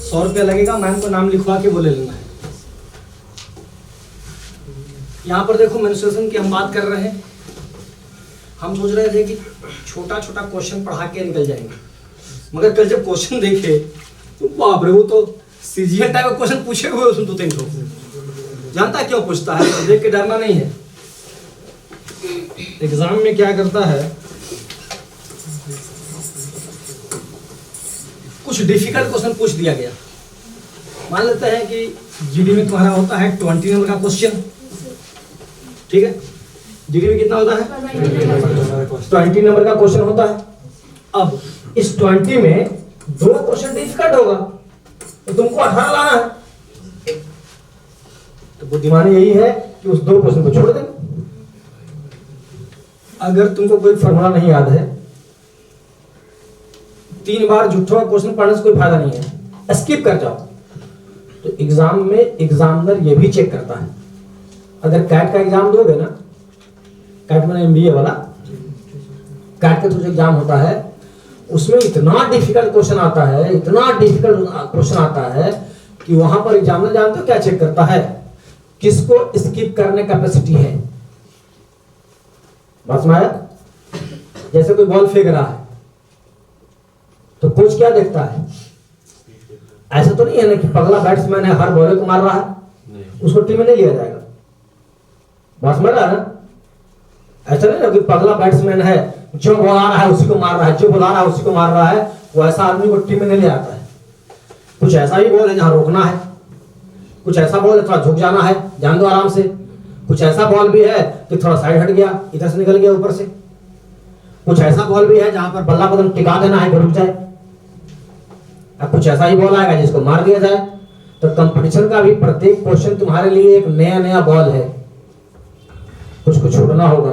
100 रुपया लगेगा, मैम को नाम लिखवा के बोले लेना है। यहाँ पर देखो मेंस्ट्रुएशन की हम बात कर रहे हैं। हम सोच रहे थे कि छोटा छोटा क्वेश्चन पढ़ा के निकल जाएंगे, मगर कल जब क्वेश्चन देखे तो बाप रे, वो तो सीजीएल टाइप का क्वेश्चन पूछे हुए उसमें 2-3 ठो। जानता क्यों पूछता है? तो देख के डरना नहीं है। एग्जाम में क्या करता है, कुछ डिफिकल्ट क्वेश्चन पूछ दिया गया। मान लेते हैं कि जीडी में तुम्हारा होता है 20 नंबर का क्वेश्चन, ठीक है? जीडी में कितना होता है? 20 नंबर का क्वेश्चन होता है। अब इस 20 में 2 क्वेश्चन डिफिकल्ट होगा, तो तुमको 18 लाना है। तो बुद्धिमानी यही है कि उस 2 क्वेश्चन को छोड़ दें। अगर तुमको कोई फॉर्मूला नहीं याद है, 3 बार झूठा क्वेश्चन पढ़ने से कोई फायदा नहीं है, स्किप कर जाओ। तो एग्जाम में एग्जामिनर ये भी चेक करता है। अगर कैट का एग्जाम दोगे ना, कैट मैंने एमबीए वाला, कैट का जो एग्जाम होता है उसमें इतना डिफिकल्ट क्वेश्चन आता है, इतना डिफिकल्ट क्वेश्चन आता है कि वहां पर एग्जामिनर जानते हो क्या चेक करता है? किसको स्किप करने कैपेसिटी है। बात समझ आया? जैसे कोई बॉल फेंक रहा है तो कोच क्या देखता है? ऐसा तो नहीं है ना कि पगला बैट्समैन है, हर बॉलर को मार रहा है, उसको टीम में नहीं लिया जाएगा। बात समझ रहा है ना? ऐसा नहीं ना कि पगला बैट्समैन है, जो बॉल आ रहा है उसी को मार रहा है, जो बॉल आ रहा है उसी को मार रहा है, वो ऐसा आदमी को टीम में नहीं ले आता है। कुछ ऐसा ही बॉल है जहां रोकना है, कुछ ऐसा बॉल है थोड़ा झुक जाना है, जान दो आराम से। कुछ ऐसा बॉल भी है कि थोड़ा साइड हट गया, इधर से निकल गया ऊपर से। कुछ ऐसा बॉल भी है जहां पर बल्ला बदन टिका देना है कि रुक जाए। अब कुछ ऐसा ही बॉल आएगा जिसको मार दिया जाए। तो कंपटीशन का भी प्रत्येक क्वेश्चन तुम्हारे लिए एक नया नया बॉल है। कुछ को छोड़ना होगा,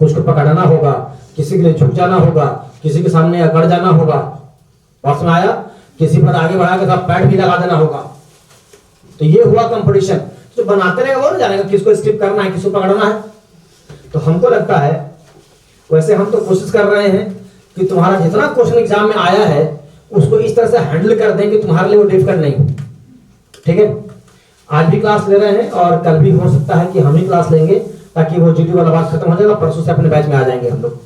कुछ को पकड़ना होगा, किसी के लिए झुक जाना होगा, किसी के सामने अकड़ जाना होगा। बात में आया? किसी पर आगे बढ़ा के पैड भी लगा देना होगा। तो ये हुआ कंपटीशन। जो बनाते रहेगा वो नहीं जानेगा किसको स्किप करना है, किसको पकड़ना है। तो हमको लगता है, वैसे हम तो कोशिश कर रहे हैं कि तुम्हारा जितना क्वेश्चन एग्जाम में आया है उसको इस तरह से हैंडल कर दें कि तुम्हारे लिए वो डिफिकल्ट नहीं हो। ठीक है? आज भी क्लास ले रहे हैं और कल भी हो सकता है कि हम ही क्लास लेंगे, ताकि वो जीडी वाला बात खत्म हो जाएगा। परसों से अपने बैच में आ जाएंगे हम लोग।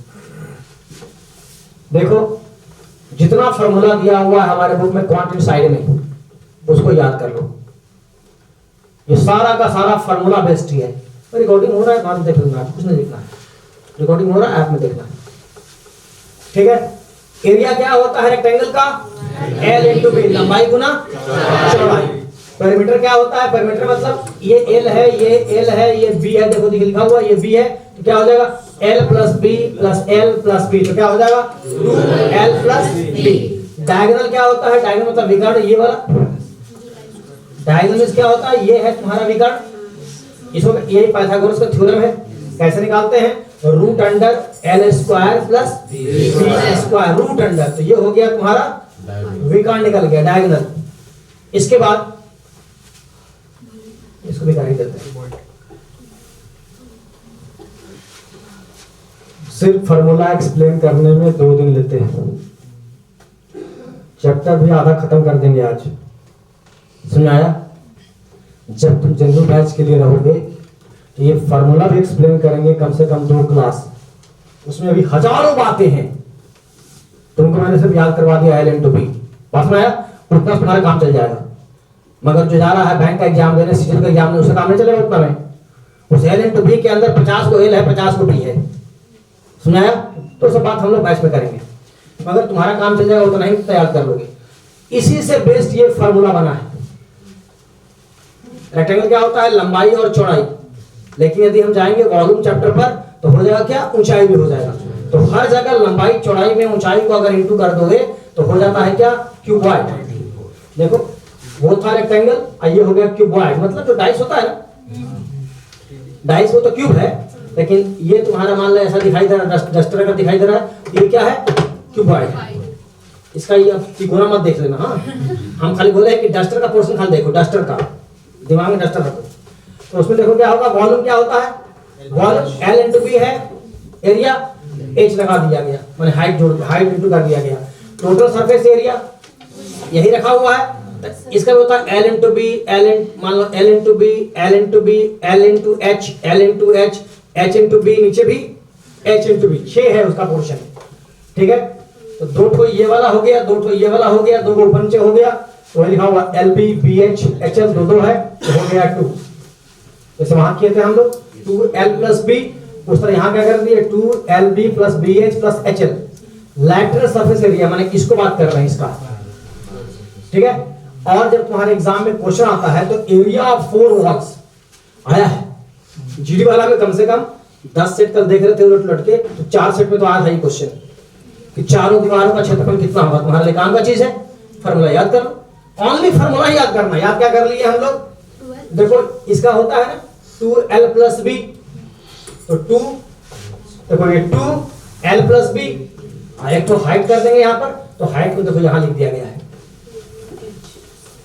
देखो, जितना फॉर्मूला दिया हुआ है हमारे बुक में क्वांटिटी साइड में, उसको याद कर लो। ये सारा का सारा फॉर्मूला बेस्ड ही है। रिकॉर्डिंग हो रहा है, बाद देख लूंगा, कुछ नहीं देखना है। रिकॉर्डिंग हो रहा है, ऐप में देखना है। ठीक है? एरिया क्या होता है रेक्टेंगल का? L इंटू बी, लंबाई गुना चौड़ाई। पेरीमीटर क्या होता है? पेरीमीटर मतलब ये L है, ये L है, ये B है। देखो लिखा हुआ ये B है, तो क्या हो जाएगा? L plus B plus L plus B, तो क्या हो जाएगा? 2L plus B। डायगोनल क्या होता है? डायगोनल मतलब विकर्ण, ये वाला। डायगोनल क्या होता है? ये है तुम्हारा विकर्ण। इसको यही पाइथागोरस का थ्योरम है। कैसे निकालते हैं? Root under L square plus B square, root under. तो ये हो गया तुम्हारा विकर्ण, निकल गया डायगोनल। इसके बाद इसको भी कर देते हैं। सिर्फ फार्मूला एक्सप्लेन करने में 2 दिन लेते हैं। चैप्टर भी आधा खत्म कर देंगे आज। समझ आया? जब तुम जनरल बैच के लिए रहोगे तो ये फार्मूला भी एक्सप्लेन करेंगे कम से कम 2 क्लास। उसमें अभी हजारों बातें हैं, तुमको मैंने सिर्फ याद करवा दिया L इंटू बी। बात में आया? उतना तुम्हारा काम चल जाएगा। मगर जो जा रहा है बैंक का एग्जाम देने, सीजन का एग्जाम देने, उसका काम नहीं चलेगा उतना में। उस L इंटू बी के अंदर 50 को L है, 50 को B है। सुनाया? तो सब बात हम लोग बैच में करेंगे। मगर तुम्हारा काम चल जाएगा, उतना ही तैयार कर लोगे। इसी से बेस्ड ये फार्मूला बना है। रेक्टेंगल क्या होता है? लंबाई और चौड़ाई। लेकिन यदि हम जाएंगे वॉल्यूम चैप्टर पर तो हो जाएगा क्या? ऊंचाई भी हो जाएगा। तो हर जगह लंबाई चौड़ाई में ऊंचाई को अगर इंटू कर दोगे तो हो जाता है क्या? क्यूबॉइड। देखो, वो था रेक्टेंगल, ये हो गया क्यूबॉइड। मतलब जो डाइस होता है ना, डाइस वो तो क्यूब है, लेकिन ये तुम्हारा मान लो ऐसा दिखाई दे रहा है, डस्टर का दिखाई दे रहा है, ये क्या है? क्यूबॉइड। इसका ये तिकोना मत देख लेना। हाँ, हम खाली बोले कि डस्टर का पोर्शन खाली देखो, डस्टर का दिमाग में डस्टर रखो। तो उसमें देखो क्या होगा? वॉल्यूम क्या होता है? वॉल्यूम L इंटू बी है, एरिया H लगा दिया गया, मैंने हाइट इंटू कर दिया गया। टोटल सरफेस एरिया यही रखा हुआ है, इसका भी होता है एल इंटू बी, मान लो L into B, L into B, L into H, L into H, H into B, नीचे भी एच इंटू बी, 6 है उसका पोर्शन। ठीक है, तो 2 ठो ये वाला हो गया, 2 ठो ये वाला हो गया, 2 को ऊपर नीचे हो गया, तो लिखा हुआ L B B H H L 2 है, तो हो गया 2। जैसे वहां किए थे हम लोग 2l प्लस बी, उस तरह यहाँ क्या कर दिए 2lb plus B H plus H L. Lateral surface area माने किसको बात कर रहे हैं इसका। ठीक है, और जब तुम्हारे एग्जाम में क्वेश्चन आता है तो एरिया ऑफ 4 वॉल्स आया है जीडी वाला में, कम से कम 10 सेट कल देख रहे थे उलट उलट के, तो 4 सेट में तो आया था ये क्वेश्चन कि चारों दीवारों का क्षेत्रफल कितना होगा। तुम्हारे लिए काम का चीज है, फार्मूला याद कर लो, ओनली फार्मूला ही याद करना। याद क्या कर लिए हम लोग, देखो इसका होता है ना 2l प्लस बी, तो 2 देखो ये 2l प्लस बी, एक तो हाइट कर देंगे यहां पर, तो हाइट को देखो यहां लिख दिया गया है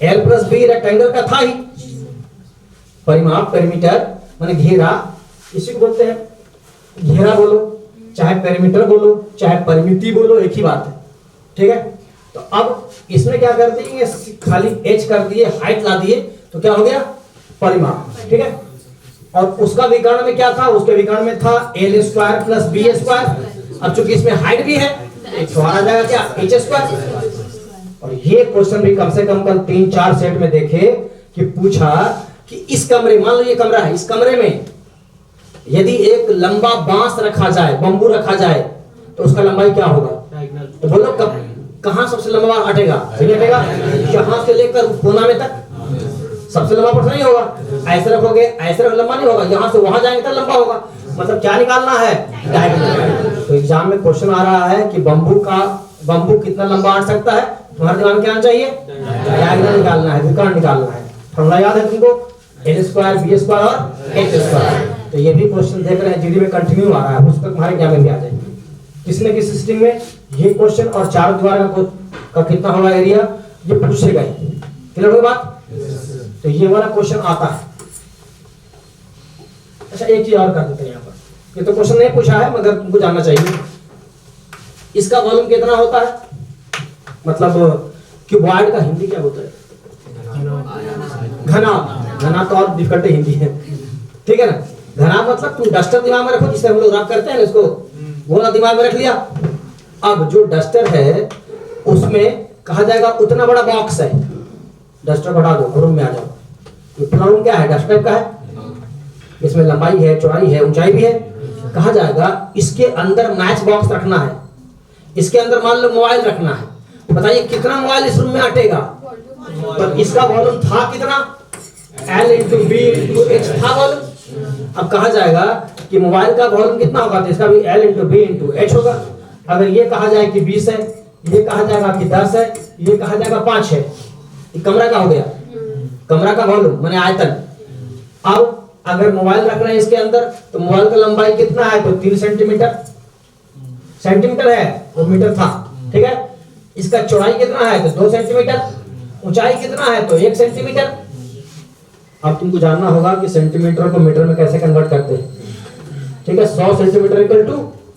l प्लस बी, रेक्टेंगल का था ही परिमाप, पेरीमीटर माने घेरा, इसी को बोलते हैं घेरा बोलो चाहे पेरीमीटर बोलो चाहे परिमिति बोलो, एक ही बात है। ठीक है, तो अब इसमें क्या कर देंगे, खाली h कर दिए, हाइट ला दिए, तो क्या हो गया परिमाप। ठीक है, और उसका विकर्ण में क्या था, उसके विकर्ण में था L square plus B square. अब चूंकि इसमें हाइट भी है तो आ जाएगा क्या एच स्क्वायर। और ये क्वेश्चन भी कम से कम कल 3-4 सेट में देखे कि पूछा कि इस कमरे, मान लो ये कमरा है, इस कमरे में यदि एक लंबा बांस रखा जाए, बंबू रखा जाए, तो उसका लंबाई क्या होगा, तो बोलो कहां सबसे लंबा हटेगा, यहां से लेकर कोना में तक सबसे लंबा पर्सन नहीं होगा। ऐसे रखोगे ऐसे रख लंबा नहीं होगा, यहां से वहां जाएंगे तो लंबा होगा। मतलब क्या निकालना है, डायगोनल। तो एग्जाम में क्वेश्चन आ रहा है कि बंबू कितना लंबा आट सकता है, तुम्हारे दिमाग में क्या आना चाहिए, डायगोनल निकालना है, विकर्ण निकालना है। फॉर्मूला याद है तुमको, एल स्क्वायर बी स्क्वायर और एच स्क्वायर। तो ये भी क्वेश्चन देख रहे हैं जीडी में कंटिन्यू आ रहा है, उस तक तुम्हारे एग्जाम में भी आ जाएंगे। किसी न किसी सिस्टम में ये क्वेश्चन और 4 दीवार का कितना होगा एरिया, ये पूछे गए। क्लियर हो बात, तो ये वाला क्वेश्चन आता है। अच्छा एक चीज और कर देते हैं यहाँ पर, ये तो क्वेश्चन नहीं पूछा है मगर तुमको जानना चाहिए, इसका वॉल्यूम कितना होता है, मतलब क्यूबॉइड का हिंदी क्या होता है, घना। घना तो और डिफिकल्ट हिंदी है, ठीक है ना। घना मतलब तुम डस्टर दिमाग में रखो, जिससे हम लोग रब करते हैं इसको, वो ना दिमाग में रख लिया। अब जो डस्टर है उसमें कहा जाएगा उतना बड़ा बॉक्स है, डस्टर बढ़ा दो रूम में आ जाओ, इतना रूम क्या है, डस्टर का है, इसमें लंबाई है, चौड़ाई है, ऊंचाई भी है। कहा जाएगा इसके अंदर मैच बॉक्स रखना है, इसके अंदर मान लो मोबाइल रखना है, बताइए कितना मोबाइल इस रूम में अटेगा। तो इसका वॉल्यूम था कितना, L into B into H था वॉल्यूम। अब कहा जाएगा कि मोबाइल का वॉल्यूम कितना होगा, तो इसका भी L into B into H होगा। अगर ये कहा जाए कि 20 है, ये कहा जाएगा कि 10 है, ये कहा जाएगा 5 है, ये कमरा का हो गया, कमरा का वॉल्यूम माने आयतन। अब अगर मोबाइल रख रहे हैं इसके अंदर, तो मोबाइल का लंबाई कितना है, तो 3 सेंटीमीटर, सेंटीमीटर है वो मीटर था, ठीक है। इसका चौड़ाई कितना है, तो 2 सेंटीमीटर, ऊंचाई कितना है, तो 1 सेंटीमीटर। अब तुमको जानना होगा कि सेंटीमीटर को मीटर में कैसे कन्वर्ट करते हैं, ठीक है। 100 सेंटीमीटर इक्वल टू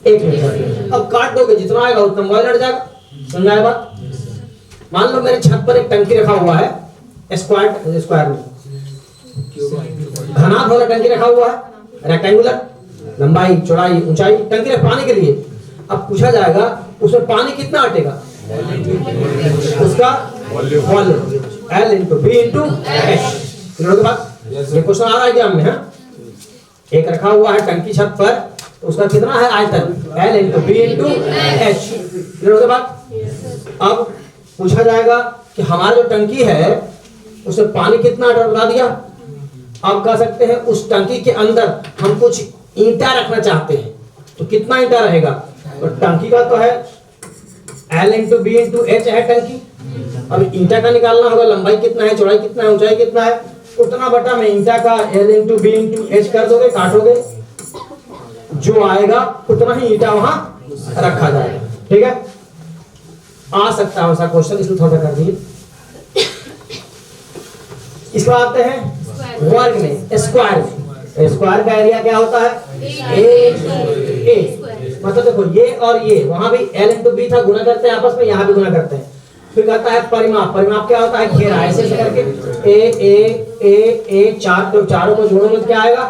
1 मीटर। अब काट दोगे जितना आएगा उतना मोबाइल हट जाएगा, समझ आया बात। मान लो मेरे छत पर एक टंकी रखा हुआ है, स्क्वायर में घना वाला टंकी रखा हुआ है, रेक्टेंगुलर, लंबाई चौड़ाई ऊंचाई, टंकी रख पानी के लिए। अब पूछा जाएगा उसमें पानी कितना अटेगा, उसका volume L into B into H. ये क्वेश्चन आ रहा है एग्जाम में, है एक रखा हुआ है टंकी छत पर, तो उसका कितना है आयतन, L into B into H. Clear हो बात। अब पूछा जाएगा कि हमारा जो टंकी है उसमें पानी कितना अटर बता दिया। आप कह सकते हैं उस टंकी के अंदर हम कुछ ईंटा रखना चाहते हैं, तो कितना ईंटा रहेगा, तो टंकी का तो है L into B into H है टंकी। अब ईंटा का निकालना होगा, लंबाई कितना है, चौड़ाई कितना है, ऊंचाई कितना है, उतना बटा में ईंटा का L into B into H कर दोगे, काटोगे, जो आएगा उतना ही ईंटा वहां रखा जाएगा, ठीक है। आ सकता है ऐसा क्वेश्चन, इसलिए थोड़ा कर दिए। इसको आते हैं वर्ग में, स्क्वायर में। स्क्वायर का एरिया क्या होता है, ए। मतलब देखो ये और ये, वहां भी L इंटू बी था, गुना करते हैं आपस में, यहाँ भी गुना करते हैं। फिर कहता है परिमाप, परिमाप क्या होता है घेरा, ऐसे ऐसे करके ए 4, तो चारों को जोड़ोगे तो क्या आएगा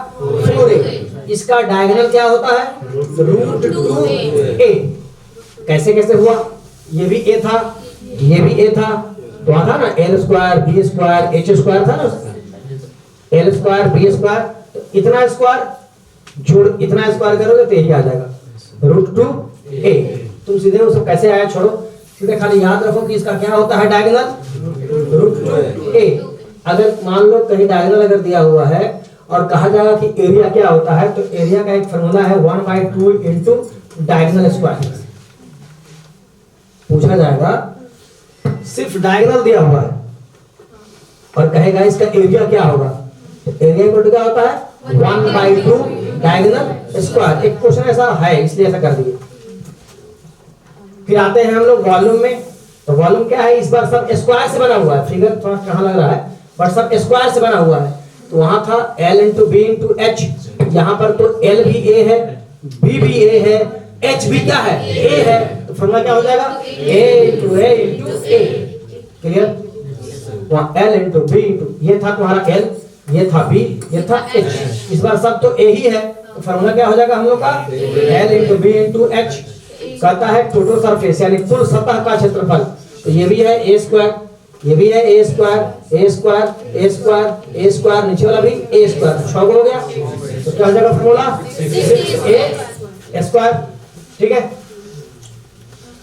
4a। इसका डायगोनल क्या होता है √2a। कैसे कैसे हुआ, ये भी a था, ये भी a था, तो था ना l square b square h square था ना, l स्क्वायर b स्क्वायर, तो इतना स्क्वायर जोड़ इतना स्क्वायर करोगे तो यही आ जाएगा √2a। तुम सीधे वो सब कैसे आया छोड़ो, सीधे खाली याद रखो कि इसका क्या होता है डायगोनल √2a। अगर मान लो कहीं डायगोनल अगर दिया हुआ है और कहा जाएगा कि एरिया क्या होता है, तो एरिया का एक फॉर्मूला है 1/2 इंटू डायगोनल स्क्वायर। पूछा जाएगा सिर्फ डायगोनल दिया हुआ है और कहेगा इसका एरिया क्या होगा, तो एरिया इक्वल क्या होता है 1/2 डायगोनल स्क्वायर। एक क्वेश्चन ऐसा है इसलिए ऐसा कर दिए। फिर आते हैं हम लोग वॉल्यूम में, तो वॉल्यूम क्या है, इस बार सब स्क्वायर से बना हुआ है, फिगर थोड़ा कहां लग रहा है बट सब स्क्वायर से बना हुआ है। तो वहां था L into B into H, यहां पर तो L भी A है, B भी A है, H भी क्या है A है, तो फॉर्मूला क्या हो जाएगा A इंटू A। क्लियर, वहां L इंटू बी इंटू, ये था तुम्हारा L, ये था B, ये था H, इस बार सब तो A ही है, तो फॉर्मूला क्या हो जाएगा हम लोग का L into B into H। कहता है टोटल सरफेस यानी कुल सतह का क्षेत्रफल, तो ये भी है a स्क्वायर, ये भी है a square, a square, a square, a square, नीचे वाला भी a स्क्वायर, 6 हो गया। तो क्या हो जाएगा फॉर्मूला 6a स्क्वायर। ठीक है,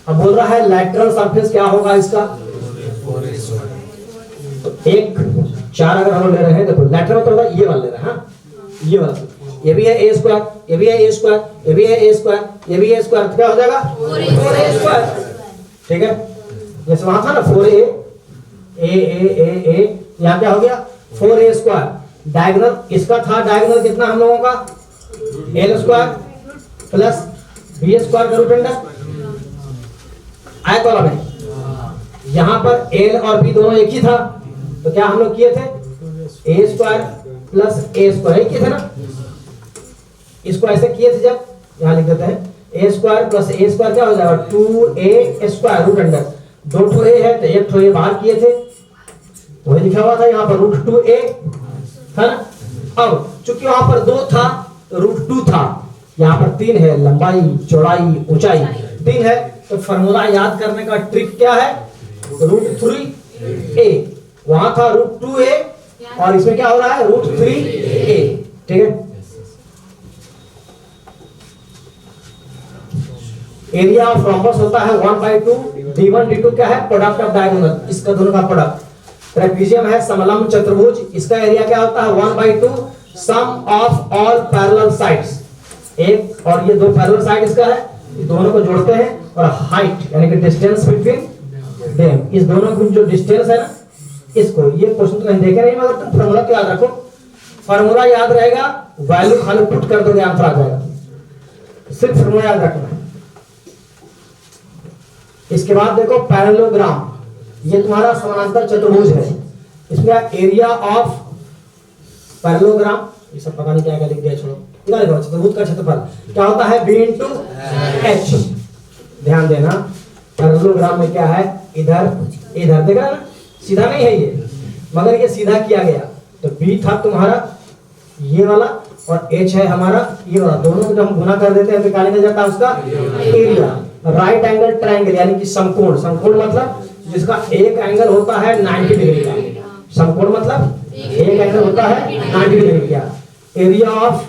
अब बोल रहा है लैटरल सरफेस क्या होगा इसका, तो 1 4 अगर हम ले रहे हैं, देखो लैटरल मतलब ये वाला ले रहे हैं, हाँ ये वाला, ये भी है a स्क्वायर, ये भी है a स्क्वायर, ये भी है a स्क्वायर, ये भी है a स्क्वायर, तो क्या हो जाएगा 4a स्क्वायर। ठीक है, जैसे वहां था ना 4a a, यहाँ क्या हो गया 4a स्क्वायर। डायगोनल इसका था, डायगोनल कितना हम लोगों का l square plus b square का रूट अंडर आयत वाला में, यहाँ पर l और b दोनों एक ही था, तो क्या हम लोग किए थे a square plus a square किए थे ना, इसको ऐसे किए थे, जब यहाँ लिख देते हैं a square plus a square क्या हो जाएगा 2a स्क्वायर रूट अंडर, 2 ठो a है तो 1 ठो a बाहर किए थे, वही लिखा हुआ था यहाँ पर √2a था ना। अब चूंकि वहां पर 2 था तो √2 था, यहाँ पर 3 है, लंबाई चौड़ाई ऊंचाई 3 है, तो फॉर्मूला याद करने का ट्रिक क्या है √3a, वहां था √2a और इसमें क्या हो रहा है √3a। ठीक है, एरिया ऑफ रोम्बस होता है 1/2, d1 d2 क्या है प्रोडक्ट ऑफ डायगोनल, इसका दोनों का प्रोडक्ट। ट्रेपेजियम है समलंब चतुर्भुज, इसका एरिया क्या होता है 1/2 सम ऑफ ऑल पैरेलल साइड्स, एक और ये 2 पैरेलल साइड इसका है, दोनों को जोड़ते हैं, और हाइट यानी कि डिस्टेंस बिटवीन देम, इस दोनों की जो डिस्टेंस है ना, इसको ये क्वेश्चन तो नहीं देखे नहीं, मगर तुम फार्मूला तो याद रखो, फार्मूला याद रहेगा, वैल्यू खाली पुट कर दोगे आंसर आ जाएगा, सिर्फ फार्मूला याद रखना। इसके बाद देखो पैरेललोग्राम, ये तुम्हारा समानांतर चतुर्भुज है, इसमें एरिया ऑफ पैरेललोग्राम, ये सब पता नहीं क्या क्या लिख दिया, छोड़ो, इधर देखो चतुर्भुज का क्षेत्रफल क्या होता है b इंटू एच। ध्यान देना पैरेललोग्राम में क्या है, इधर इधर देख रहा ना, सीधा नहीं है ये, मगर ये सीधा किया गया, तो b था तुम्हारा ये वाला और h है हमारा ये वाला, दोनों को जब हम गुना कर देते हैं तो निकाला जाता है उसका एरिया। राइट एंगल ट्रायंगल यानी कि समकोण, समकोण मतलब जिसका एक एंगल होता है 90 डिग्री का, समकोण मतलब एक एंगल होता है 90 डिग्री का। एरिया ऑफ,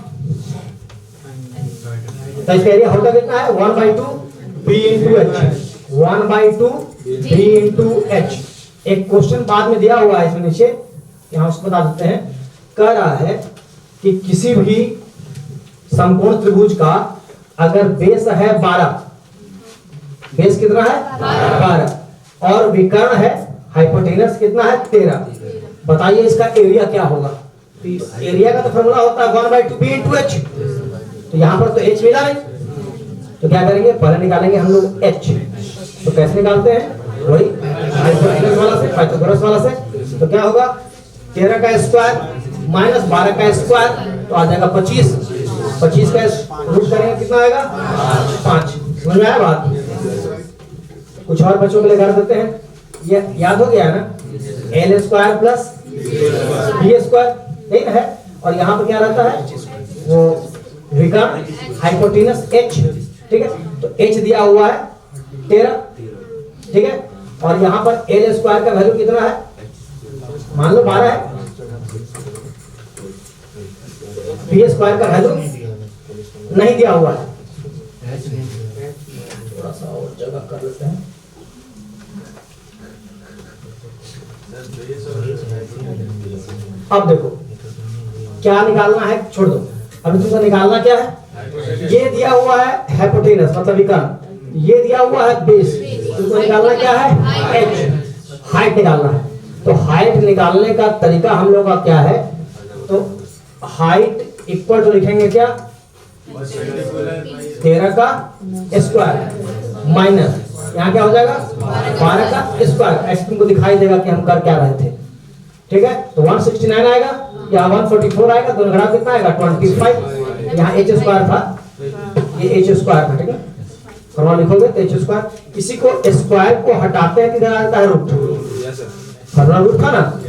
तो इसका एरिया होता कितना है 1/2 b into H, 1/2 b into H. एक क्वेश्चन बाद में दिया हुआ है इसमें नीचे, यहाँ उसको बता देते हैं, कह रहा है कि किसी भी समकोण त्रिभुज का अगर बेस है 12, बेस कितना है 12 और विकर्ण है हाइपोटेनस कितना है 13, बताइए इसका एरिया क्या होगा। एरिया का तो फॉर्मूला होता है 1/2 b इंटू एच, तो यहाँ पर तो h मिला नहीं, तो क्या करेंगे पहले निकालेंगे हम लोग h, तो कैसे निकालते हैं वही हाइपोटेनस वाला से, पाइथागोरस वाला से, तो क्या होगा 13 का स्क्वायर माइनस 12 का स्क्वायर, तो आ जाएगा 25, 25 का रूट करेंगे कितना आएगा 5। समझ में आया बात, कुछ और बच्चों के लिए कर देते हैं, ये याद हो गया ना, L square plus B square, नहीं है। और यहाँ पर क्या रहता है, वो विकर्ण हाइपोटेनस एच, ठीक है। तो एच दिया हुआ है 13, ठीक है। और यहाँ पर एल स्क्वायर का वैल्यू कितना है, मान लो 12 है। बी स्क्वायर का वैल्यू नहीं दिया हुआ है, थोड़ा सा और जगह कर लेते हैं। अब देखो क्या निकालना है, छोड़ दो अभी, तुमको निकालना क्या है, ये दिया हुआ है हाइपोटेनस मतलब विकर्ण, ये दिया हुआ है बेस, तुमको निकालना क्या है, एच, हाइट निकालना है। तो हाइट निकालने का तरीका हम लोग का क्या है, तो हाइट इक्वल टू लिखेंगे क्या, 13 का स्क्वायर माइनस यहाँ क्या हो जाएगा 12 का स्क्वायर। ऐसे तुमको दिखाई देगा कि हम कर क्या रहे थे, ठीक है। तो 169 आएगा या 144 आएगा, दोनों घटा कितना आएगा 25। यहाँ एच स्क्वायर था, ये एच स्क्वायर था, ठीक है। फॉर्मूला लिखोगे तो एच स्क्वायर, इसी को स्क्वायर को हटाते हैं किधर आता है रूट, फॉर्मूला रूट था ना,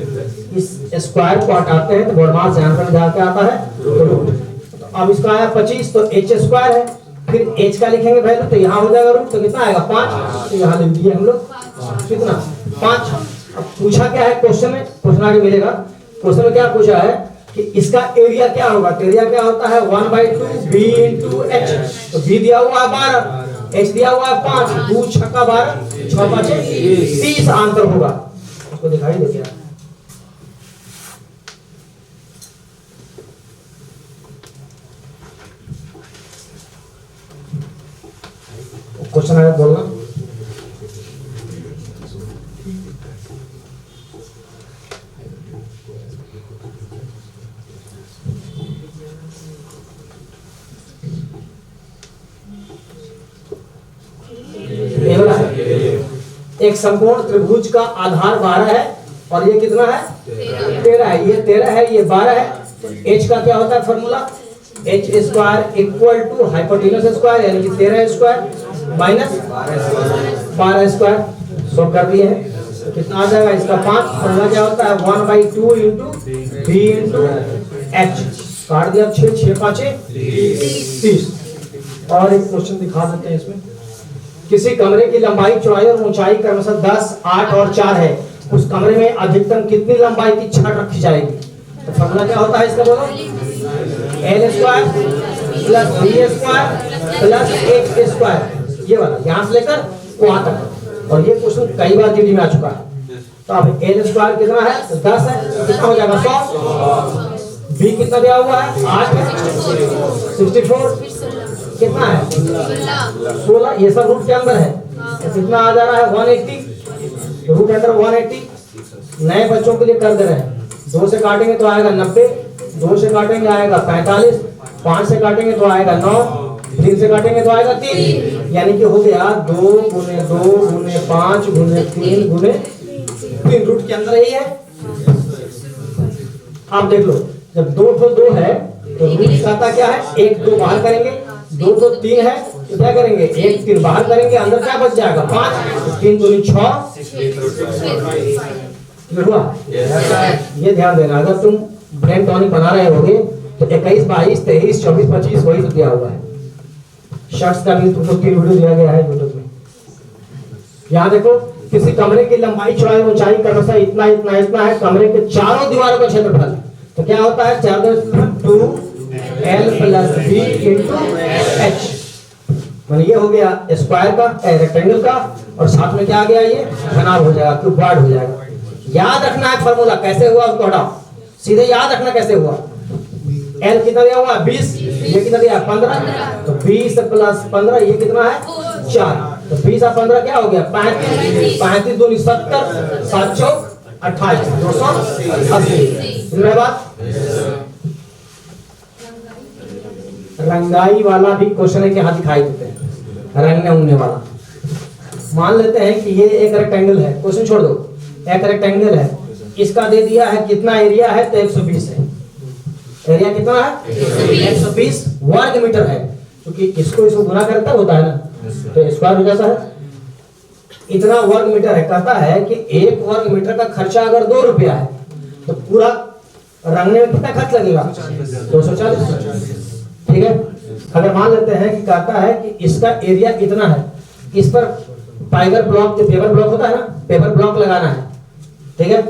इस स्क्वायर को हटाते हैं तो बॉडमास से आंसर निकाल के आता है रूट। तो अब इसका आया 25, तो एच स्क्वायर है, फिर एच का लिखेंगे वैल्यू, तो यहाँ हो जाएगा रूट, तो कितना आएगा 5, तो यहाँ लिख दिए हम लोग कितना 5। अब पूछा क्या है क्वेश्चन में, क्वेश्चन आगे मिलेगा। क्वेश्चन में क्या पूछा है कि इसका एरिया क्या होगा, तो एरिया क्या होता है 1/2 बी इंटू एच। तो बी दिया हुआ है 12, एच दिया हुआ है 5, 2 छक्का 12, 6 5 30 आंसर होगा। उसको दिखाई दे क्या, क्वेश्चन आया बोलना। एक समकोण त्रिभुज का आधार 12 है और ये कितना है 13 है, ये 13 है, ये 12 है। तो h का क्या होता है formula, H square equal to hypotenuse square यानी कि 13 स्क्वायर माइनस 12 स्क्वायर। सो कर दिए हैं, तो कितना आ जाएगा इसका 5। फॉर्मूला क्या होता है 1/2 इंटू बी इंटू एच, काट दिया 6 6 5 30। और एक क्वेश्चन दिखा देते हैं इसमें, किसी कमरे की लंबाई चौड़ाई और ऊंचाई क्रमशः 10 8 और 4 है, उस कमरे में अधिकतम कितनी लंबाई की छत रखी जाएगी। तो फॉर्मूला क्या होता है इसका बोलो, L square plus B square plus H square, ये वाला यहाँ से लेकर वहां तक। और ये क्वेश्चन कई बार जीडी में आ चुका है। तो अब एल स्क्वायर कितना है, तो 10 है, कितना हो जाएगा 100। बी कितना दिया हुआ है 8 है, 64 कितना है 16, ये सब रूट के अंदर है। तो कितना आ जा रहा है 180, रूट अंडर 180। नए बच्चों के लिए कर दे रहे हैं, 2 से काटेंगे तो आएगा 90, 2 से काटेंगे आएगा 45, 5 से काटेंगे तो आएगा 9, 3 से काटेंगे तो आएगा 3, यानी कि हो गया 2 गुने 2 गुने 5 गुने 3 गुने 3, रूट के अंदर यही है। आप देख लो, जब 2 तो 2 है तो रूट खाता क्या है 1 2 बाहर करेंगे, 2 तो 3 है तो क्या करेंगे 1 3 बाहर करेंगे, अंदर क्या बच जाएगा 5, 3 दूनी 6। हुआ ये ध्यान देना, अगर तुम ब्रेन टॉनिक बना रहे होगे तो 21 22 23 24 25 वही तो दिया हुआ है। शर्ट्स का भी तुमको 3 वीडियो दिया गया है यूट्यूब में। यहाँ देखो, किसी कमरे की लंबाई चौड़ाई ऊंचाई क्रमशः इतना इतना इतना है, कमरे के चारों दीवारों का क्षेत्रफल, तो क्या होता है 2l plus B into H. मतलब ये हो गया स्क्वायर का रेक्टेंगल का, और साथ में क्या आ गया ये घनाभ हो जाएगा, क्यूबॉइड हो जाएगा। याद रखना है फॉर्मूला कैसे हुआ उसको हटाओ, सीधे याद रखना कैसे हुआ। l कितना दिया हुआ 20, ये कितना दिया 15, तो 20 प्लस 15 ये कितना है 4, तो 20 और 15 क्या हो गया 35, 35 दूनी 70, 7 चौक 28, 280। सुन रहे बात। रंगाई वाला भी क्वेश्चन है कि हाँ दिखाई देते हैं, रंगने उंगने वाला। मान लेते हैं कि ये एक रेक्टेंगल है, क्वेश्चन छोड़ दो, एक रेक्टेंगल है, इसका दे दिया है कितना एरिया है तो 120 है। एरिया कितना है 120 वर्ग मीटर है, क्योंकि इसको गुना करता होता है ना, तो स्क्वायर हो जाता है। इतना वर्ग मीटर है, कहता है कि 1 वर्ग मीटर का खर्चा अगर 2 रुपया है तो पूरा रंगने में कितना खर्च लगेगा? 240। ठीक है, अगर मान लेते हैं कि कहता है कि इसका एरिया इतना है, इस पर फाइबर ब्लॉक, जो पेपर ब्लॉक होता है ना, पेपर ब्लॉक लगाना है। ठीक है,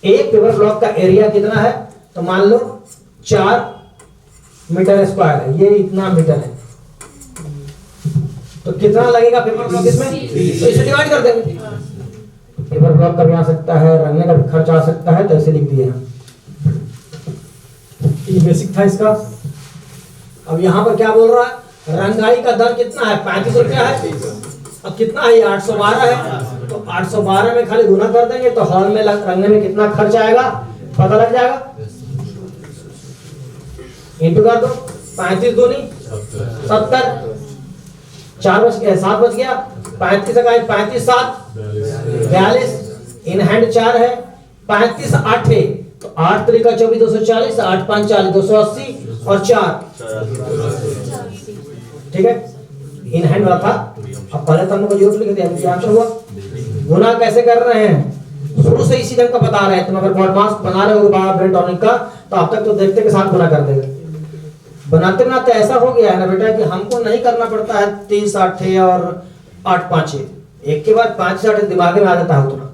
एक पेपर ब्लॉक का एरिया कितना है? तो मान लो 4 मीटर स्क्वायर है, ये इतना मीटर है, तो कितना लगेगा पेपर ब्लॉक इसमें? तो इसे डिवाइड कर देंगे। पेपर ब्लॉक का भी आ सकता है, रंगने का भी खर्च आ सकता है, तो ऐसे लिख दिए हम। ये बेसिक था इसका। अब यहाँ पर क्या बोल रहा है? रंगाई का दर कितना है? 35 रुपया है। अब कितना है? 812 है। तो 812 में खाली गुना कर देंगे तो हॉल में रंगने में कितना खर्च आएगा पता लग जाएगा। इंटू कर दो, 35 दूनी 70, 4 बच गया, 7 बच गया, 35 का 35 7 42, इन हैंड 4 है, 35 8 है, तो 8 3 24 240, 8 5 40 280 और 4। ठीक है, इन हैंड वाला था। अब पहले तो हमको जीरो लिख दिया, क्या आंसर हुआ? गुना कैसे कर रहे हैं? शुरू से इसी ढंग का बता रहे हैं। तुम अगर बॉड मास बना रहे हो बाबा ब्रेन टॉनिक का, तो अब तक तो देखते के साथ गुना कर देंगे। बनाते बनाते ऐसा हो गया है ना बेटा कि हमको नहीं करना पड़ता है 30 8 और 8 5, एक के बाद 5 8 दिमाग में आ जाता है उतना,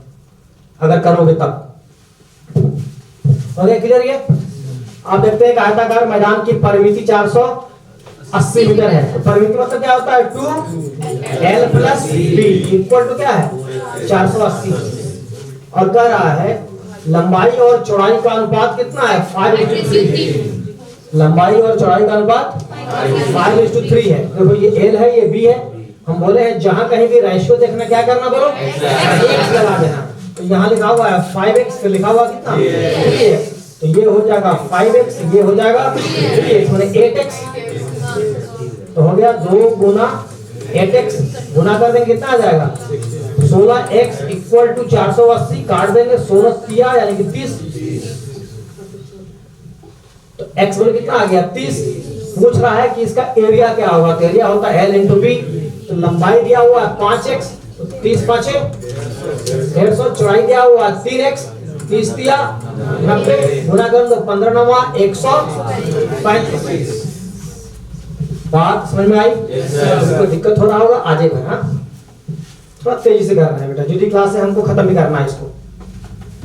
अगर करोगे तब। हो गया क्लियर? ये आप देखते हैं आयताकार मैदान की परिमिति 480 मीटर है। तो परिमिति मतलब क्या होता है? 2l + b इक्वल टू क्या है? 480। और कह रहा है लंबाई और चौड़ाई का अनुपात कितना है? 5:3। लंबाई और चौड़ाई का अनुपात 5:3 है। देखो ये l है, ये b है। हम बोले हैं जहां कहीं भी रेशियो देखना क्या करना बोलो? x लगा देना। तो यहाँ लिखा हुआ है 5x, फिर लिखा हुआ कितना? 3x। तो ये हो जाएगा 5x, ये हो जाएगा 3x, माने 8x। तो हो गया 2 गुना 8x, गुना कर देंगे कितना आ जाएगा? 16x इक्वल टू 480, काट देंगे 16 किया यानी कि 30। तो x बोले कितना आ गया? 30। पूछ रहा है कि इसका एरिया क्या होगा? तो एरिया होता है l × b। तो लंबाई दिया हुआ है 5x, तो 30 5 150, चौड़ाई दिया हुआ है 3x, 30 दिया 90, गुना कर दो 15 9 135। बात समझ में आई? कोई दिक्कत हो रहा होगा आगे में? हाँ, थोड़ा तेजी से करना है बेटा, जुदी क्लास है, हमको खत्म भी करना है इसको।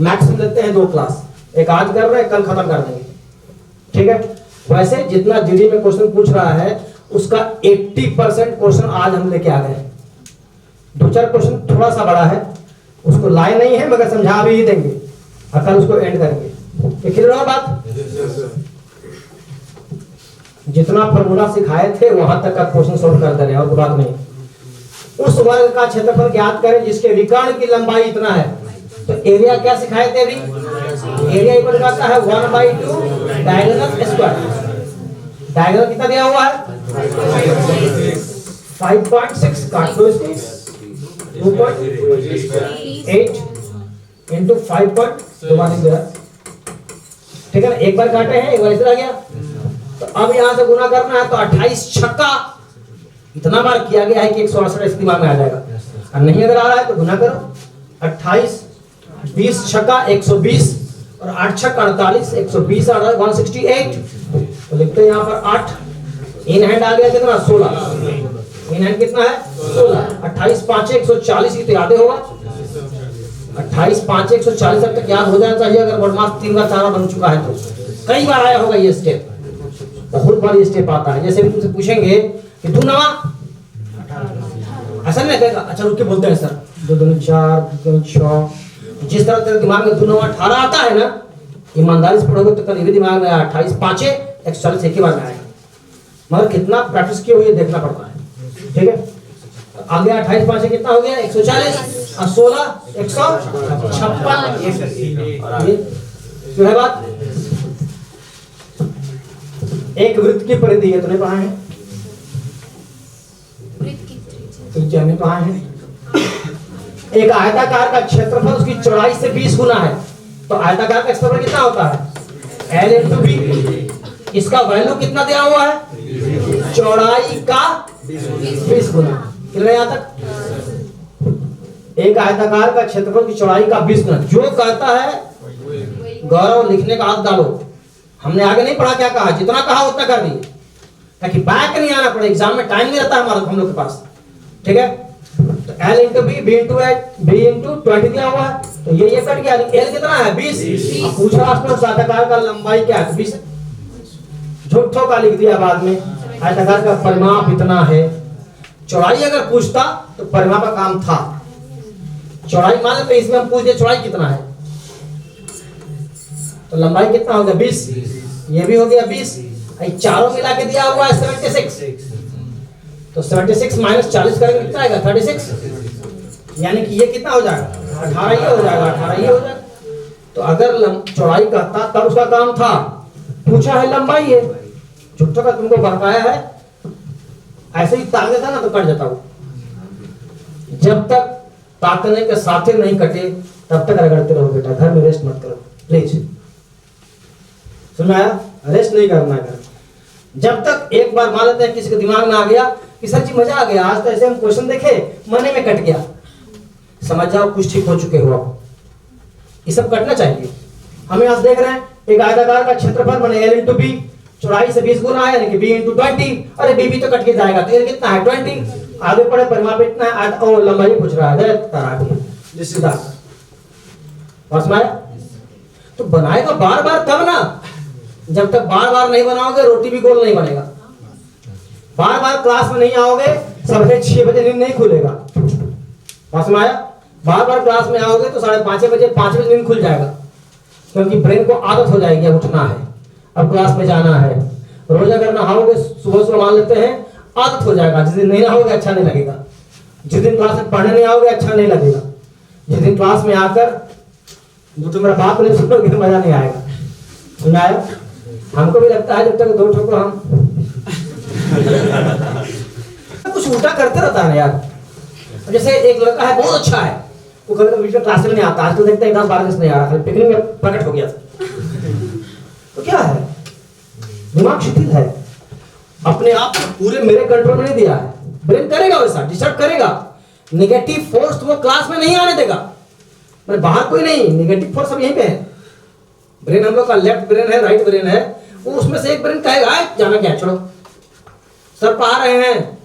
मैक्सिमम देते हैं 2 क्लास, एक आज कर रहे हैं, कल खत्म कर देंगे। ठीक है, वैसे जितना जीडी में क्वेश्चन पूछ रहा है उसका 80% क्वेश्चन आज हम लेके आ गए। 2-4 क्वेश्चन थोड़ा सा बड़ा है, उसको लाए नहीं है मगर समझा भी ही देंगे, और कल उसको एंड करेंगे। क्लियर है बात? जितना फॉर्मूला सिखाए थे वहां तक का क्वेश्चन सॉल्व कर दे रहे हैं, और कोई बात नहीं। उस वर्ग का क्षेत्रफल ज्ञात करें जिसके विकर्ण की लंबाई इतना है। तो एरिया क्या सिखाए थे अभी? एरिया इक्वल करता है 1/2 डायगोनल स्क्वायर। डायगोनल कितना दिया हुआ है? 5.6, काट दो इसको, 2.8 इंटू 5.2। ठीक है ना, एक बार काटे हैं, एक बार इधर आ गया। तो अब यहां से गुना करना है, तो 28 छक्का इतना बार किया गया है कि 168 इस दिमाग में आ जाएगा। और नहीं अगर आ रहा है तो गुना करो, 28 20 छक्का 120 और 8 छक्का 48, 120 168। तो लिखते हैं यहाँ पर 8, इन हैंड आ गया कितना? 16। इन हैंड कितना है? 16। 28 5 140 की तो याद होगा। 28 5 140 अब तक याद हो जाना चाहिए। अगर वर्डमास 3 बार 4 बार बन चुका है तो कई बार आया होगा ये स्टेप, बहुत बार ये स्टेप आता है। जैसे भी तुमसे पूछेंगे कि 2 9 ऐसा नहीं कहेगा, अच्छा रुक के बोलते हैं सर 2 2 4 2 6। जिस तरह तेरे दिमाग में 2 9 18 आता है ना, ईमानदारी से पढ़ोगे तो कभी दिमाग में 28 5 140 एक ही बार में आएगा, मगर कितना प्रैक्टिस किए हुए देखना पड़ता है। ठीक है, आ गया 28 5 कितना हो गया? 140 और 16 156। ये है बात। एक वृत्त की परिधि है, तो नहीं पढ़ा है? त्रिज्या में पढ़ा है। एक आयताकार का क्षेत्रफल उसकी चौड़ाई से 20 गुना है। तो आयताकार का क्षेत्रफल कितना होता है? L × b। इसका वैल्यू कितना दिया हुआ है? चौड़ाई का 20 गुना। कितना यहाँ तक? एक आयताकार का क्षेत्रफल की चौड़ाई का 20 गुना। जो कहता है गौरव लिखने का हाथ डालो। हमने आगे नहीं पढ़ा क्या कहा, जितना कहा उतना कर दिए, ताकि बैक नहीं आना पड़े। एग्जाम में टाइम नहीं रहता हमारा हम लोग के पास, ठीक है। तो L into B, B into H, B into 20 दिया हुआ है, तो ये कट गया। L कितना है 20। अब पूछा आपने उस आयताकार का लंबाई क्या है 20, झूठों का लिख दिया बाद में। आयताकार का परिमाप इतना है। चौड़ाई अगर पूछता तो परिमाप का काम था। चौड़ाई मान लेते इसमें हम पूछ दे चौड़ाई कितना है, तो लंबाई कितना हो गया 20, ये भी हो गया 20, चारों मिला के दिया हुआ है 76। तो 76 माइनस 40 करेंगे कितना आएगा 36, यानी कि ये कितना हो जाएगा 18, ये हो जाएगा 18, ये हो जाएगा। तो अगर चौड़ाई कहता तब उसका काम था, पूछा है लंबाई है, झूठा का तुमको भड़काया है, ऐसे ही ताक देता ना तो कट जाता वो। जब तक ताकने के साथे नहीं कटे तब तक रगड़ते रहो बेटा, घर में रेस्ट मत करो प्लीज, सुना आया, रेस्ट नहीं करना है। जब तक एक बार मान लेते हैं किसी के दिमाग में आ गया कि सर जी मजा आ गया, आज तो ऐसे हम क्वेश्चन देखे मने में कट गया, समझ जाओ कुछ ठीक हो चुके हो आप। ये सब कटना चाहिए। हम यहाँ देख रहे हैं एक आयताकार का क्षेत्रफल बने L इंटू बी, चौड़ाई से 20 गुना है, यानी कि बी इंटू 20। अरे बी भी तो कट के जाएगा, तो ये कितना है 20। आगे पढ़े परिमाप इतना है, और लंबाई पूछ रहा है सीधा बस में। तो बनाएगा बार बार तब ना, जब तक बार बार नहीं बनाओगे रोटी भी गोल नहीं बनेगा। बार बार क्लास में नहीं आओगे, सुबह 6 बजे नींद नहीं खुलेगा, बस में आया। बार बार क्लास में आओगे तो 5:30 बजे 5 बजे नींद खुल जाएगा, क्योंकि ब्रेन को आदत हो जाएगी अब उठना है, अब क्लास में जाना है। रोज अगर नहाओगे सुबह सुबह मान लेते हैं आदत हो जाएगा। जिस दिन नहीं नहाओगे अच्छा नहीं लगेगा, जिस दिन क्लास में पढ़ने नहीं आओगे अच्छा नहीं लगेगा, जिस दिन क्लास में आकर जो मेरा बात नहीं सुनोगे मजा नहीं आएगा। सुनाया हमको भी लगता है जब तक 2 ठोको हम कुछ उल्टा करते रहता है यार। जैसे एक लड़का है बहुत अच्छा है, वो कभी कभी क्लास में नहीं आता, आज तो देखते हैं 10-12 दिन से नहीं आ रहा, पिकनिक में प्रकट हो गया। तो क्या है, दिमाग शिथिल है, अपने आप को पूरे मेरे कंट्रोल में नहीं दिया है। ब्रेन करेगा वैसा, डिस्टर्ब करेगा, नेगेटिव फोर्स वो क्लास में नहीं आने देगा। मैं बाहर कोई नहीं, नेगेटिव फोर्स सब यहीं पे है। ब्रेन हम लोग का लेफ्ट ब्रेन है, राइट ब्रेन है, वो उसमें से एक ब्रेन कहेगा जाना क्या छोड़ो, सर पढ़ा रहे हैं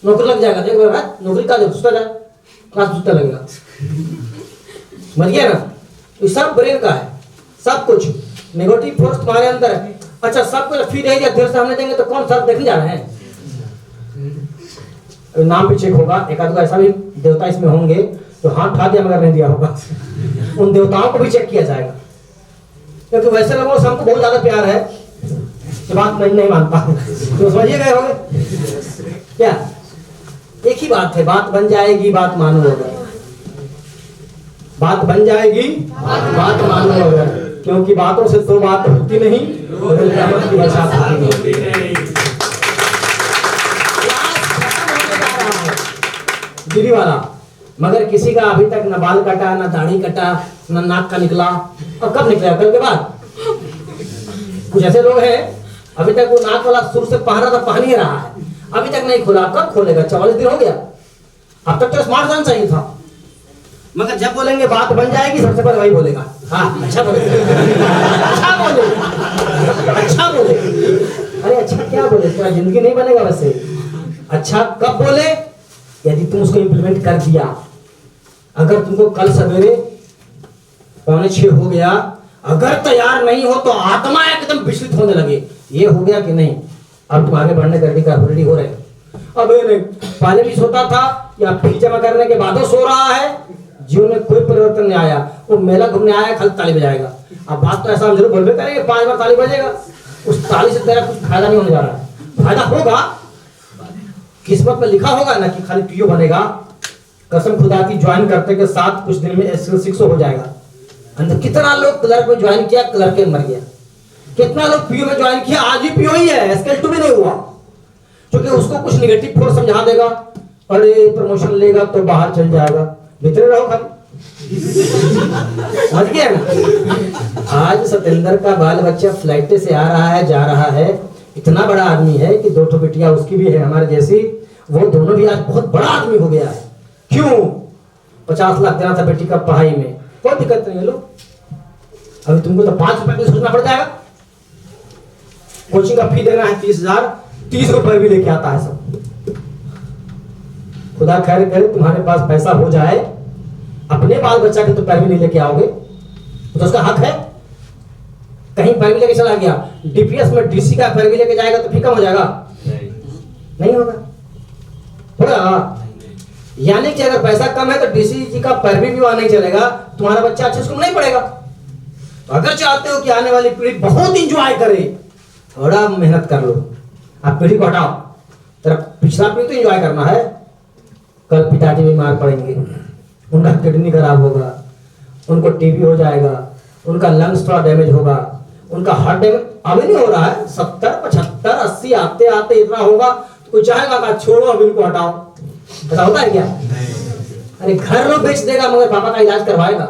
नौकरी लग जाएगा, देख भाई नौकरी का जो सुस्ता जाए क्लास सुस्ता लगेगा, समझ गया ना। ये सब ब्रेन का है, सब कुछ नेगेटिव फोर्स तुम्हारे अंदर है। अच्छा सब कुछ फिर रह गया, देर से हमने देंगे तो कौन सर देखने जा रहे हैं, नाम भी चेक होगा, एक आध ऐसा भी देवता इसमें होंगे तो हाथ उठा दिया मगर नहीं दिया होगा, उन देवताओं को भी चेक किया जाएगा, क्योंकि वैसे लोगों से हमको बहुत ज्यादा प्यार है, ये बात नहीं मानता तो समझिए गए होंगे क्या। एक ही बात है, बात बन जाएगी बात मानो होगा, बात बन जाएगी बात मानो होगा, क्योंकि बातों से 2 बात होती नहीं, की बरसात होती नहीं। गिरी वाला, मगर किसी का अभी तक न बाल कटा, न दाढ़ी कटा, न नाक का निकला, और कब निकला कल के बाद। कुछ ऐसे लोग हैं अभी तक वो नाक वाला सुर से पहना था, पहन ही रहा है, अभी तक नहीं खोला, कब खोलेगा, 44 दिन हो गया, अब तक तो स्मार्टफोन चाहिए था। मगर जब बोलेंगे बात बन जाएगी सबसे पहले वही बोलेगा, हाँ अच्छा बोले अच्छा बोले अच्छा बोले। अरे अच्छा क्या बोले, तेरा जिंदगी नहीं बनेगा वैसे। अच्छा कब बोले, यदि तुम उसको इम्प्लीमेंट कर दिया। अगर तुमको कल सवेरे 5:45 हो गया, अगर तैयार नहीं हो तो आत्मा एकदम विचलित होने लगे, ये हो गया कि नहीं, अब तुम आगे बढ़ने करने का रेडी हो रहे। अब पहले भी सोता था या फीस जमा करने के बाद सो रहा है, जीवन में कोई परिवर्तन नहीं आया, वो मेला घूमने आया खाली ताली बजाएगा। अब बात तो ऐसा हम जरूर बोलबे करेंगे, 5 बार ताली बजेगा, उस ताली से तेरा कुछ फायदा नहीं होने जा रहा है। फायदा होगा, किस्मत में लिखा होगा ना कि खाली पीओ बनेगा, कसम खुदा की ज्वाइन करते के साथ कुछ दिन में स्किल 6 हो जाएगा। अंदर कितना लोग क्लर्क में ज्वाइन किया, क्लर्क में मर गया, कितना लोग पीओ में ज्वाइन किया, आज भी पीओ ही है, स्केल 2 भी नहीं हुआ, क्योंकि उसको कुछ नेगेटिव फोर्स समझा देगा, अरे प्रमोशन लेगा तो बाहर चल जाएगा, भीतर रहो खाली। समझ गया ना। आज सतेंद्र का बाल बच्चा फ्लाइट से आ रहा है, जा रहा है, इतना बड़ा आदमी है कि 2 बेटियां उसकी भी है हमारे जैसी, वो दोनों भी आज बहुत बड़ा आदमी हो गया है। क्यों? 50 लाख देना था बेटी का पढ़ाई में, कोई दिक्कत नहीं है लो। अभी तुमको तो 5 रुपए भी सोचना पड़ जाएगा। कोचिंग का फी देना है 30,000, 30 रुपए भी लेके आता है सब। खुदा खैर करे तुम्हारे पास पैसा हो जाए, अपने बाल बच्चा के तो पैर भी नहीं लेके आओगे, तो उसका हक है। कहीं पैर भी लेके चला गया, डीपीएस में डीसी का पैर भी लेके जाएगा तो फी कम हो जाएगा? नहीं होगा, होगा। यानी कि अगर पैसा कम है तो डीसी जी का पैर भी वहां नहीं चलेगा, तुम्हारा बच्चा अच्छे स्कूल नहीं पढ़ेगा। तो अगर चाहते हो कि आने वाली पीढ़ी बहुत इंजॉय करे, थोड़ा मेहनत कर लो। आप पीढ़ी को हटाओ, तेरा पिछला पीढ़ी तो इंजॉय करना है। कल पिताजी बीमार पड़ेंगे, उनका किडनी खराब होगा, उनको टीबी हो जाएगा, उनका लंग्स थोड़ा डैमेज होगा, उनका हार्ट डैमेज अभी नहीं हो रहा है, 70, 75, 80 आते आते इतना होगा तो कोई चाहेगा कि छोड़ो अब इनको हटाओ। ऐसा होता है क्या? अरे घर लोग बेच देगा मगर पापा का इलाज करवाएगा,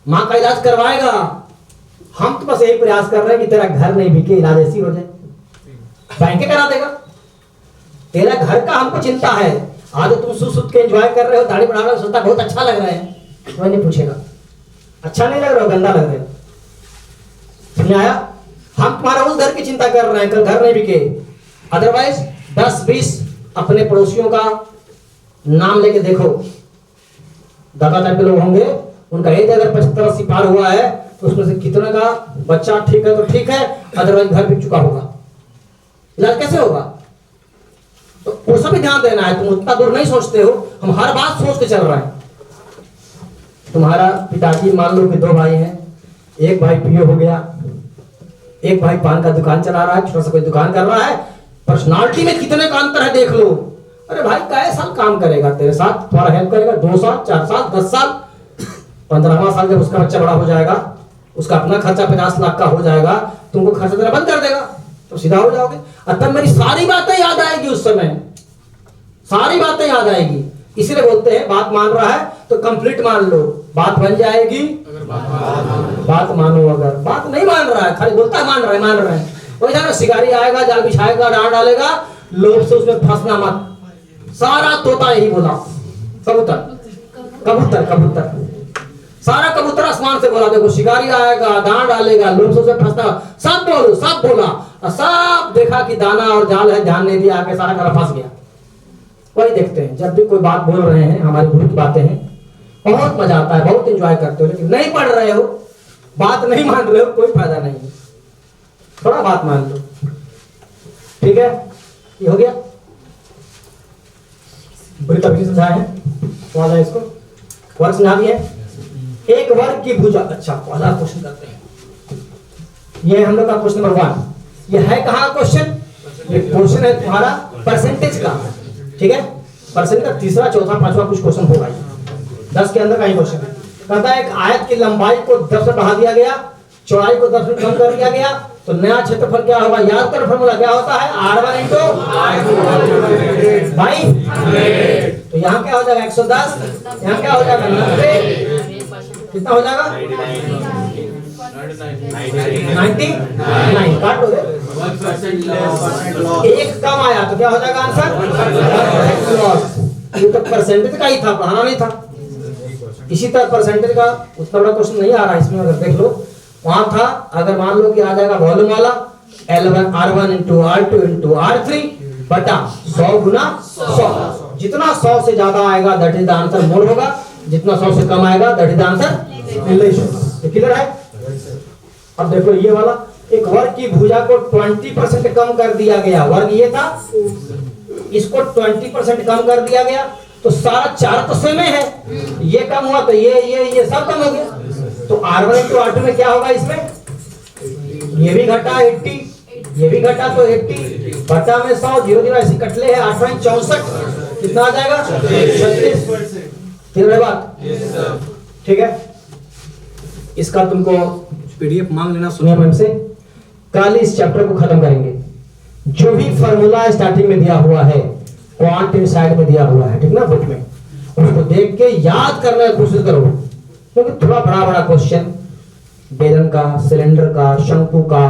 माँ का इलाज करवाएगा। हम तो बस यही प्रयास कर रहे हैं कि तेरा घर नहीं बिके, इलाज ऐसी हो जाए, बैंक करा देगा। तेरा घर का हमको चिंता है। आज तुम सुध के एंजॉय कर रहे हो, दाढ़ी बढ़ा रहे हो, सोचता बहुत अच्छा लग रहा है, कोई नहीं पूछेगा अच्छा नहीं लग रहा हो, गंदा लग रहा है। समझ आया? हम तुम्हारा उस घर की चिंता कर रहे हैं, कल घर नहीं बिके। अदरवाइज 10-20 अपने पड़ोसियों का नाम लेके देखो, दादा टाइप के लोग होंगे, उनका एज अगर 75-80 पार हुआ है तो उसमें से कितने का बच्चा ठीक है तो ठीक है, अदरवाइज घर बिक चुका होगा। इलाज कैसे होगा? तो वो सब भी ध्यान देना है। तुम उतना दूर नहीं सोचते हो, हम हर बात सोच के चल रहे हैं। तुम्हारा पिताजी मान लो कि 2 भाई हैं, एक भाई पीओ हो गया, एक भाई पान का दुकान चला रहा है, छोटा सा कोई दुकान कर रहा है। पर्सनालिटी में कितने का अंतर है देख लो। अरे भाई कै साल काम करेगा तेरे साथ, तुम्हारा हेल्प करेगा, 2 साल, 4 साल, 10 साल, 15वां साल जब उसका बच्चा बड़ा हो जाएगा, उसका अपना खर्चा 50 लाख का हो जाएगा, तुमको खर्चा देना बंद कर देगा, तो सीधा हो जाओगे। तब मेरी सारी बातें याद आएगी, उस समय सारी बातें याद आएगी। इसीलिए बोलते हैं बात मान रहा है तो कंप्लीट मान लो, बात बन जाएगी। बात मानो, अगर बात नहीं मान रहा है, खाली बोलता है मान रहा है, मान रहा है, वही जाना शिकारी आएगा, जाल बिछाएगा, डांड डालेगा, लोभ से उसमें फंसना मत। सारा तोता यही बोला, कबूतर कबूतर कबूतर, सारा कबूतर आसमान से बोला, देखो शिकारी आएगा, दांड डालेगा, लोभ से उसमें फंसना, सब बोलो, सब बोला, और सब देखा कि दाना और जाल है, ध्यान नहीं दिया, आके सारा गला फंस गया। वही देखते हैं, जब भी कोई बात बोल रहे हैं, हमारी गुरु की बातें हैं, बहुत मजा आता है, बहुत एंजॉय करते हो, लेकिन नहीं पढ़ रहे हो, बात नहीं मान रहे हो, कोई फायदा नहीं है। थोड़ा बात मान लो, ठीक है? ये हो गया। बुरी तरीके से समझाए हैं, समझा है इसको, वर्ग समझा दिए। एक वर्ग की भुजा, अच्छा पहला क्वेश्चन करते हैं। ये हम लोग का क्वेश्चन नंबर 1। ये है कहाँ क्वेश्चन? ये क्वेश्चन है तुम्हारा परसेंटेज का, ठीक है? परसेंट का 3रा, 4था, 5वां कुछ क्वेश्चन होगा, 10 के अंदर का ही क्वेश्चन है। कहता है एक आयत की लंबाई को 10 से बढ़ा दिया गया, चौड़ाई को 10 से कम कर दिया गया, तो नया क्षेत्रफल क्या होगा? याद कर, फॉर्मूला क्या होता है? R1 × भाई, तो यहाँ क्या हो जाएगा? 110, यहाँ क्या हो जाएगा? 90, कितना हो जाएगा? 99, काट लो, एक कम आया तो क्या हो जाएगा आंसर? ये तो परसेंटेज का ही था, पढ़ाना नहीं था। इसी तरह परसेंटेज का उतना बड़ा क्वेश्चन नहीं आ रहा है इसमें, अगर देख लो वहां था, अगर मान लो कि आ जाएगा वॉल्यूम वाला R1 × R2 × R3 बटा 100 × 100, जितना 100 से ज्यादा आएगा that is the answer mode होगा, जितना 100 से कम आएगा that is the answer relation. Clear है? अब देखो ये वाला, एक वर्ग की भुजा को 20% कम कर दिया गया, वर्ग ये था, इसको 20% कम कर दिया गया, तो सारा 4 तो सेम है, ये कम हुआ तो ये सब कम हो गया, तो R1 × R2 में क्या होगा? इसमें ये भी घटा 80, ये भी घटा तो 80 बटा में 100, 0 0 ऐसी कटले है, 8 × 64, कितना आ जाएगा? 36। ठीक है बात? ठीक है, इसका तुमको PDF मांग लेना, सुनिए मैम से। कल इस चैप्टर को खत्म करेंगे। जो भी फॉर्मूला स्टार्टिंग में दिया हुआ है, क्वांट साइड में दिया हुआ है, ठीक ना, बुक में, उसको देख के याद करने की कोशिश करो, क्योंकि थोड़ा बड़ा क्वेश्चन बेलन का, सिलेंडर का, शंकु का,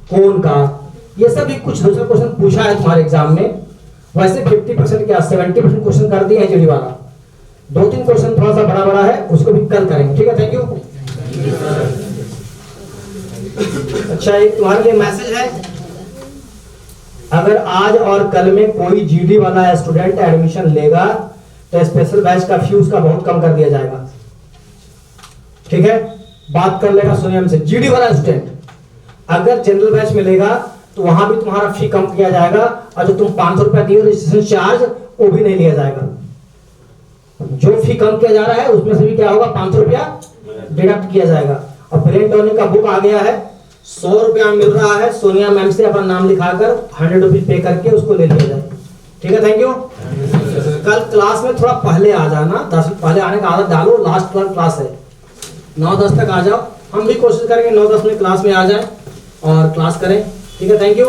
कोन का, ये सब भी कुछ दूसरा क्वेश्चन पूछा है तुम्हारे एग्जाम में। वैसे 50% क्या 70% क्वेश्चन कर दिए हैं जीडी वाला, 2-3 क्वेश्चन थोड़ा सा बड़ा बड़ा है, उसको भी कल करेंगे, ठीक है। Thank you. अच्छा, एक तुम्हारे लिए मैसेज है, अगर आज और कल में कोई जीडी वाला स्टूडेंट एडमिशन लेगा तो स्पेशल बैच का फीस का बहुत कम कर दिया जाएगा, ठीक है। बात कर लेगा सोनिया से, जीडी वाला स्टूडेंट अगर जनरल बैच में लेगा तो वहां भी तुम्हारा फी कम किया जाएगा, और जो तुम 500 रुपया दिए रजिस्ट्रेशन चार्ज वो भी नहीं लिया जाएगा। जो फी कम किया जा रहा है उसमें से भी क्या होगा, 500 रुपया डिडक्ट किया जाएगा। और प्रिंट होने का बुक आ गया है, 100 रुपया मिल रहा है, सोनिया मैम से अपना नाम लिखाकर 100 रुपीज पे करके उसको ले लिया जाए, ठीक है। Thank you. कल क्लास में थोड़ा पहले आ जाना, 10 पहले आने का आदत डालो, लास्ट क्लास है, 9-10 तक आ जाओ। हम भी कोशिश करेंगे 9-10 में क्लास में आ जाए और क्लास करें, ठीक है। Thank you.